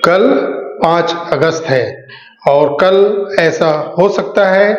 कल 5 अगस्त है और कल ऐसा हो सकता है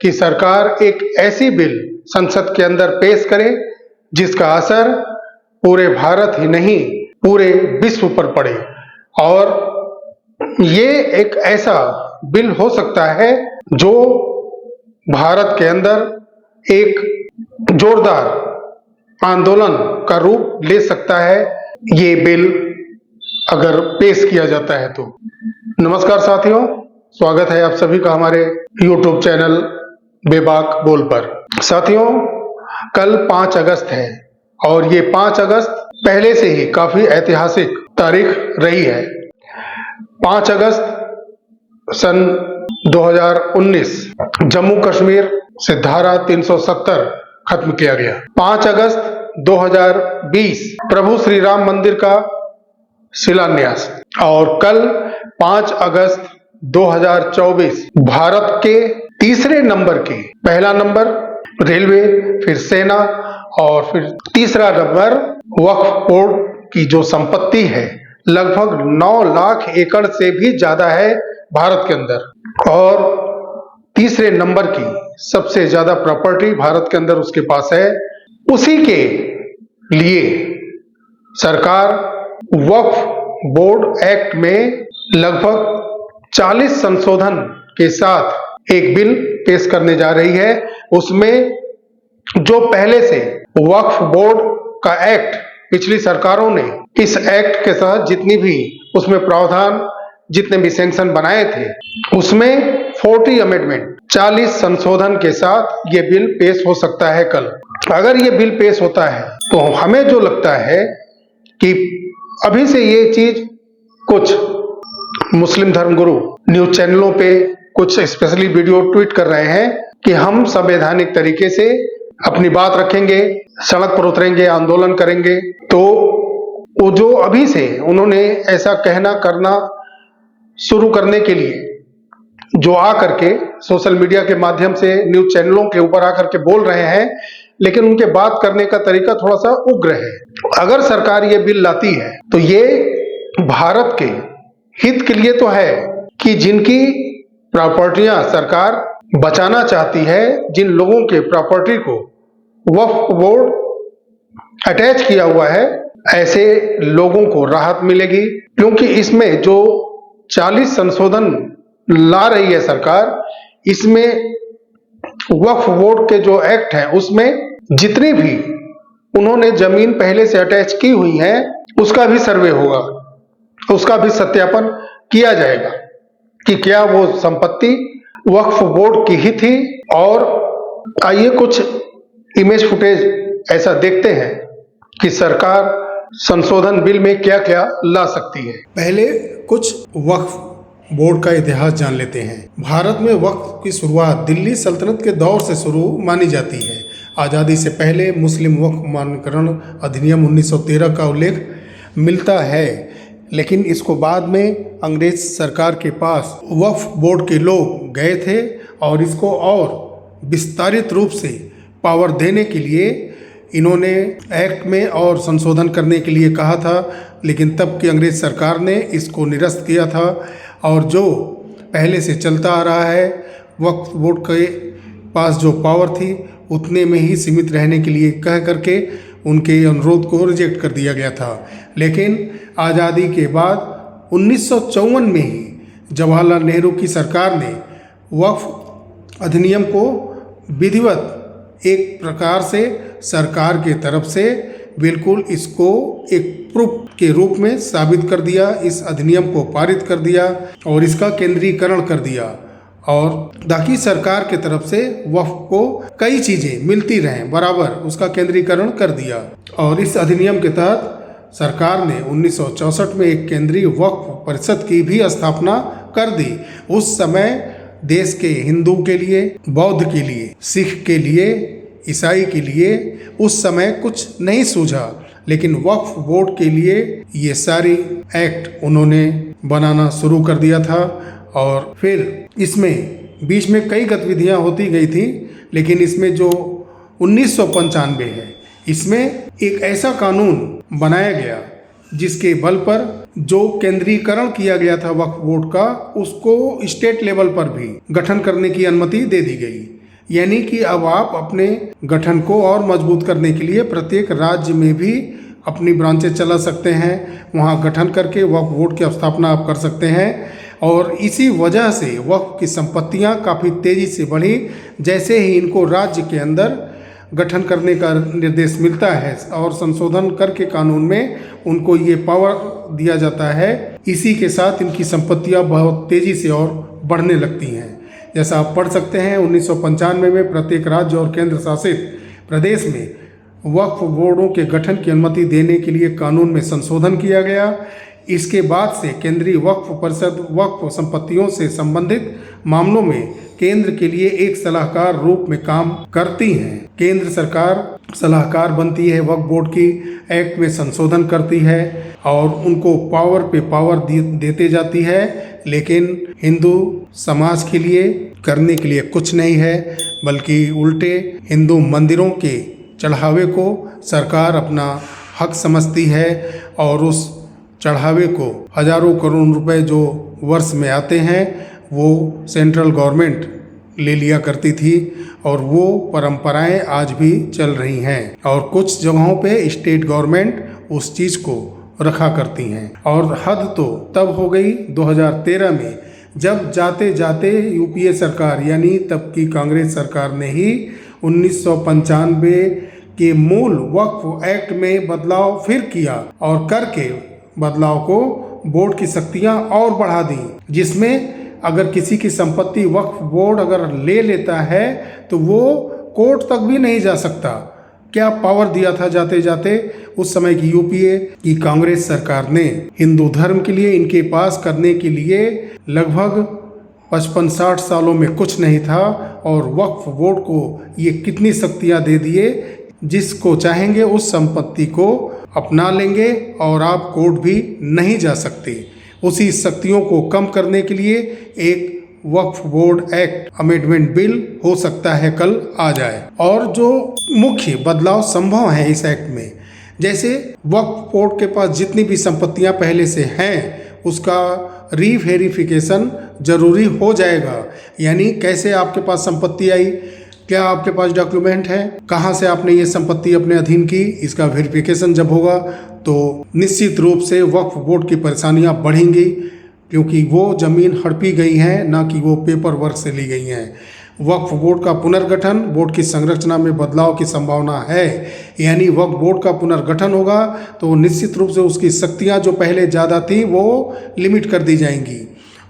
कि सरकार एक ऐसी बिल संसद के अंदर पेश करे जिसका असर पूरे भारत ही नहीं पूरे विश्व पर पड़े। और ये एक ऐसा बिल हो सकता है जो भारत के अंदर एक जोरदार आंदोलन का रूप ले सकता है, ये बिल अगर पेश किया जाता है तो। नमस्कार साथियों, स्वागत है आप सभी का हमारे YouTube चैनल बेबाक बोल पर। साथियों, कल 5 अगस्त है और ये 5 अगस्त पहले से ही काफी ऐतिहासिक तारीख रही है। 5 अगस्त सन 2019 जम्मू कश्मीर से धारा 370 खत्म किया गया। 5 अगस्त 2020 प्रभु श्री राम मंदिर का शिलान्यास और कल 5 अगस्त 2024 भारत के तीसरे नंबर के, पहला नंबर रेलवे, फिर सेना और फिर तीसरा नंबर वक्फ बोर्ड की जो संपत्ति है लगभग 9 लाख एकड़ से भी ज्यादा है भारत के अंदर। और तीसरे नंबर की सबसे ज्यादा प्रॉपर्टी भारत के अंदर उसके पास है। उसी के लिए सरकार वक्फ बोर्ड एक्ट में लगभग 40 संशोधन के साथ एक बिल पेश करने जा रही है। उसमें जो पहले से वक्फ बोर्ड का एक्ट पिछली सरकारों ने इस एक्ट के साथ जितनी भी उसमें प्रावधान, जितने भी सेक्शन बनाए थे, उसमें 40 अमेंडमेंट 40 संशोधन के साथ ये बिल पेश हो सकता है कल। अगर ये बिल पेश होता है तो हमें जो लगता है कि अभी से ये चीज कुछ मुस्लिम धर्मगुरु न्यूज चैनलों पे कुछ स्पेशली वीडियो ट्वीट कर रहे हैं कि हम संवैधानिक तरीके से अपनी बात रखेंगे, सड़क पर उतरेंगे, आंदोलन करेंगे। तो वो जो अभी से उन्होंने ऐसा कहना करना शुरू करने के लिए जो आकर के सोशल मीडिया के माध्यम से न्यूज चैनलों के ऊपर आकर के बोल रहे हैं, लेकिन उनके बात करने का तरीका थोड़ा सा उग्र है। अगर सरकार ये बिल लाती है तो ये भारत के हित के लिए तो है कि जिनकी प्रॉपर्टियां सरकार बचाना चाहती है, जिन लोगों के प्रॉपर्टी को वक्फ बोर्ड अटैच किया हुआ है, ऐसे लोगों को राहत मिलेगी। क्योंकि इसमें जो 40 संशोधन ला रही है सरकार, इसमें वक्फ बोर्ड के जो एक्ट है उसमें जितनी भी उन्होंने जमीन पहले से अटैच की हुई है उसका भी सर्वे होगा, उसका भी सत्यापन किया जाएगा कि क्या वो संपत्ति वक्फ बोर्ड की ही थी। और आइए कुछ इमेज फुटेज ऐसा देखते हैं कि सरकार संशोधन बिल में क्या क्या ला सकती है। पहले कुछ वक्फ बोर्ड का इतिहास जान लेते हैं। भारत में वक्फ की शुरुआत दिल्ली सल्तनत के दौर से शुरू मानी जाती है। आज़ादी से पहले मुस्लिम वक्फ मानकरण अधिनियम 1913 का उल्लेख मिलता है, लेकिन इसको बाद में अंग्रेज सरकार के पास वक्फ बोर्ड के लोग गए थे और इसको और विस्तारित रूप से पावर देने के लिए इन्होंने एक्ट में और संशोधन करने के लिए कहा था, लेकिन तब की अंग्रेज सरकार ने इसको निरस्त किया था। और जो पहले से चलता आ रहा है, वक्फ बोर्ड के पास जो पावर थी उतने में ही सीमित रहने के लिए कह करके उनके अनुरोध को रिजेक्ट कर दिया गया था। लेकिन आज़ादी के बाद 1954 में ही जवाहरलाल नेहरू की सरकार ने वक्फ अधिनियम को विधिवत एक प्रकार से सरकार के तरफ से बिल्कुल इसको एक प्रूफ के रूप में साबित कर दिया, इस अधिनियम को पारित कर दिया और इसका केंद्रीकरण कर दिया, और ताकि सरकार के तरफ से वक्फ को कई चीज़ें मिलती रहें बराबर, उसका केंद्रीकरण कर दिया। और इस अधिनियम के तहत सरकार ने 1964 में एक केंद्रीय वक्फ परिषद की भी स्थापना कर दी। उस समय देश के हिंदू के लिए, बौद्ध के लिए, सिख के लिए, ईसाई के लिए उस समय कुछ नहीं सूझा, लेकिन वक्फ बोर्ड के लिए ये सारी एक्ट उन्होंने बनाना शुरू कर दिया था। और फिर इसमें बीच में कई गतिविधियां होती गई थी, लेकिन इसमें जो 1995 है, इसमें एक ऐसा कानून बनाया गया जिसके बल पर जो केंद्रीकरण किया गया था वक्फ बोर्ड का, उसको स्टेट लेवल पर भी गठन करने की अनुमति दे दी गई। यानी कि अब आप अपने गठन को और मजबूत करने के लिए प्रत्येक राज्य में भी अपनी ब्रांचेज चला सकते हैं, वहाँ गठन करके वक्फ बोर्ड की स्थापना आप कर सकते हैं। और इसी वजह से वक्फ की संपत्तियाँ काफ़ी तेज़ी से बढ़ी। जैसे ही इनको राज्य के अंदर गठन करने का निर्देश मिलता है और संशोधन करके कानून में उनको ये पावर दिया जाता है, इसी के साथ इनकी संपत्तियाँ बहुत तेज़ी से और बढ़ने लगती हैं। जैसा आप पढ़ सकते हैं 1995 में प्रत्येक राज्य और केंद्र शासित प्रदेश में वक्फ बोर्डों के गठन की अनुमति देने के लिए कानून में संशोधन किया गया। इसके बाद से केंद्रीय वक्फ परिषद वक्फ संपत्तियों से संबंधित मामलों में केंद्र के लिए एक सलाहकार रूप में काम करती हैं। केंद्र सरकार सलाहकार बनती है, वक्फ बोर्ड की एक्ट में संशोधन करती है और उनको पावर पे पावर देते जाती है, लेकिन हिंदू समाज के लिए करने के लिए कुछ नहीं है, बल्कि उल्टे हिंदू मंदिरों के चढ़ावे को सरकार अपना हक समझती है और उस चढ़ावे को हजारों करोड़ रुपए जो वर्ष में आते हैं वो सेंट्रल गवर्नमेंट ले लिया करती थी और वो परंपराएं आज भी चल रही हैं और कुछ जगहों पे स्टेट गवर्नमेंट उस चीज़ को रखा करती हैं। और हद तो तब हो गई 2013 में, जब जाते जाते यूपीए सरकार यानी तब की कांग्रेस सरकार ने ही 1995 के मूल वक्फ एक्ट में बदलाव फिर किया और करके बदलाव को बोर्ड की शक्तियां और बढ़ा दी, जिसमें अगर किसी की संपत्ति वक्फ बोर्ड अगर ले लेता है तो वो कोर्ट तक भी नहीं जा सकता। क्या पावर दिया था जाते जाते उस समय की यूपीए की कांग्रेस सरकार ने। हिंदू धर्म के लिए इनके पास करने के लिए लगभग 55-60 सालों में कुछ नहीं था और वक्फ बोर्ड को ये कितनी शक्तियां दे दिए, जिसको चाहेंगे उस संपत्ति को अपना लेंगे और आप कोर्ट भी नहीं जा सकते। उसी शक्तियों को कम करने के लिए एक वक्फ बोर्ड एक्ट अमेंडमेंट बिल हो सकता है कल आ जाए। और जो मुख्य बदलाव संभव है इस एक्ट में, जैसे वक्फ बोर्ड के पास जितनी भी संपत्तियां पहले से हैं उसका रीवेरिफिकेशन जरूरी हो जाएगा। यानी कैसे आपके पास संपत्ति आई, क्या आपके पास डॉक्यूमेंट है, कहाँ से आपने ये संपत्ति अपने अधीन की, इसका वेरिफिकेशन जब होगा तो निश्चित रूप से वक्फ बोर्ड की परेशानियाँ बढ़ेंगी, क्योंकि वो ज़मीन हड़पी गई हैं, ना कि वो पेपर वर्क से ली गई हैं। वक्फ बोर्ड का पुनर्गठन, बोर्ड की संरचना में बदलाव की संभावना है। यानी वक्फ बोर्ड का पुनर्गठन होगा तो निश्चित रूप से उसकी शक्तियाँ जो पहले ज़्यादा थी वो लिमिट कर दी जाएंगी।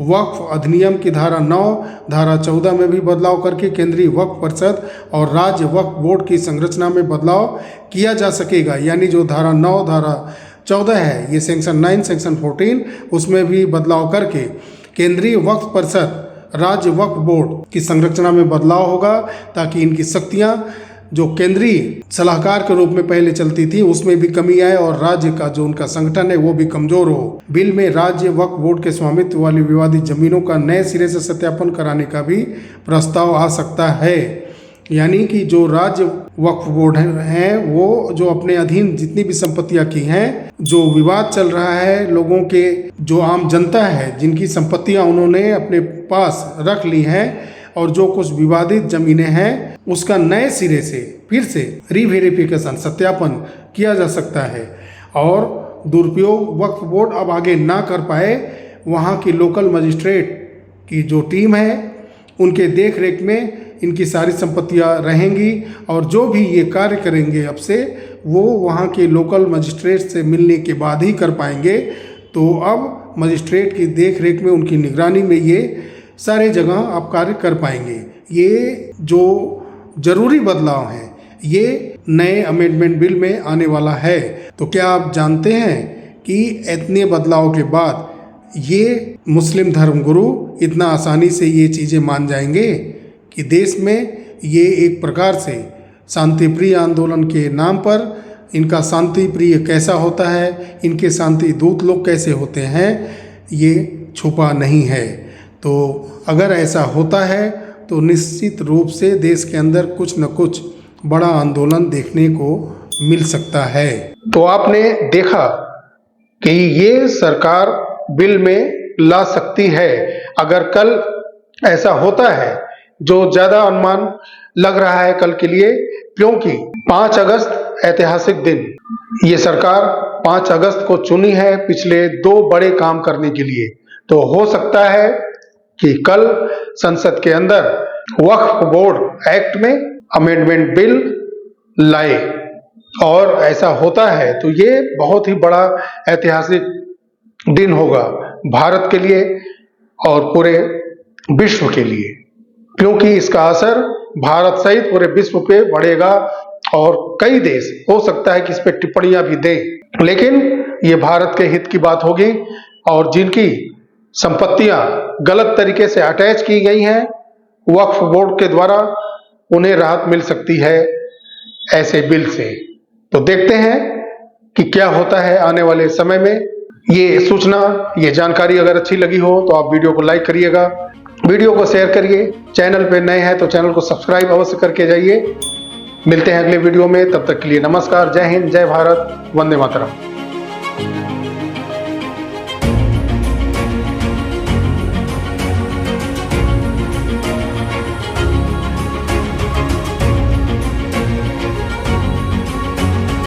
वक्फ अधिनियम की धारा 9, धारा 14 में भी बदलाव करके केंद्रीय वक्फ परिषद और राज्य वक्फ बोर्ड की संरचना में बदलाव किया जा सकेगा। यानी जो धारा 9, धारा 14 है, ये सेक्शन 9, सेक्शन 14, उसमें भी बदलाव करके केंद्रीय वक्फ परिषद, राज्य वक्फ बोर्ड की संरचना में बदलाव होगा, ताकि इनकी शक्तियाँ जो केंद्रीय सलाहकार के रूप में पहले चलती थी उसमें भी कमी आए और राज्य का जो उनका संगठन है वो भी कमजोर हो। बिल में राज्य वक्फ बोर्ड के स्वामित्व वाली विवादित जमीनों का नए सिरे से सत्यापन कराने का भी प्रस्ताव आ सकता है। यानी कि जो राज्य वक्फ बोर्ड हैं वो जो अपने अधीन जितनी भी संपत्तियां की हैं, जो विवाद चल रहा है, लोगों के जो आम जनता है जिनकी संपत्तियां उन्होंने अपने पास रख ली हैं और जो कुछ विवादित जमीनें हैं उसका नए सिरे से फिर से रीवेरिफिकेशन, सत्यापन किया जा सकता है। और दुरुपयोग वक्फ बोर्ड अब आगे ना कर पाए, वहाँ की लोकल मजिस्ट्रेट की जो टीम है उनके देख रेख में इनकी सारी संपत्तियाँ रहेंगी और जो भी ये कार्य करेंगे अब से वो वहाँ के लोकल मजिस्ट्रेट से मिलने के बाद ही कर पाएंगे। तो अब मजिस्ट्रेट की देख रेख में, उनकी निगरानी में ये सारे जगह आप कार्य कर पाएंगे। ये जो जरूरी बदलाव हैं ये नए अमेंडमेंट बिल में आने वाला है। तो क्या आप जानते हैं कि इतने बदलाव के बाद ये मुस्लिम धर्मगुरु इतना आसानी से ये चीज़ें मान जाएंगे कि देश में ये एक प्रकार से शांति प्रिय आंदोलन के नाम पर इनका शांति प्रिय कैसा होता है, इनके शांति दूत लोग कैसे होते हैं, ये छुपा नहीं है। तो अगर ऐसा होता है तो निश्चित रूप से देश के अंदर कुछ न कुछ बड़ा आंदोलन देखने को मिल सकता है। तो आपने देखा कि ये सरकार बिल में ला सकती है। अगर कल ऐसा होता है, जो ज्यादा अनुमान लग रहा है कल के लिए, क्योंकि 5 अगस्त ऐतिहासिक दिन, ये सरकार 5 अगस्त को चुनी है पिछले 2 बड़े काम करने के लिए। तो हो सकता है कि कल संसद के अंदर वक्फ बोर्ड एक्ट में अमेंडमेंट बिल लाए, और ऐसा होता है तो ये बहुत ही बड़ा ऐतिहासिक दिन होगा भारत के लिए और पूरे विश्व के लिए, क्योंकि इसका असर भारत सहित पूरे विश्व पे बढ़ेगा और कई देश हो सकता है कि इस पे टिप्पणियां भी दें, लेकिन ये भारत के हित की बात होगी। और जिनकी संपत्तियां गलत तरीके से अटैच की गई हैं वक्फ बोर्ड के द्वारा, उन्हें राहत मिल सकती है ऐसे बिल से। तो देखते हैं कि क्या होता है आने वाले समय में। ये सूचना, ये जानकारी अगर अच्छी लगी हो तो आप वीडियो को लाइक करिएगा, वीडियो को शेयर करिए, चैनल पे नए हैं तो चैनल को सब्सक्राइब अवश्य करके जाइए। मिलते हैं अगले वीडियो में, तब तक के लिए नमस्कार, जय हिंद, जय भारत, वंदे मातरम।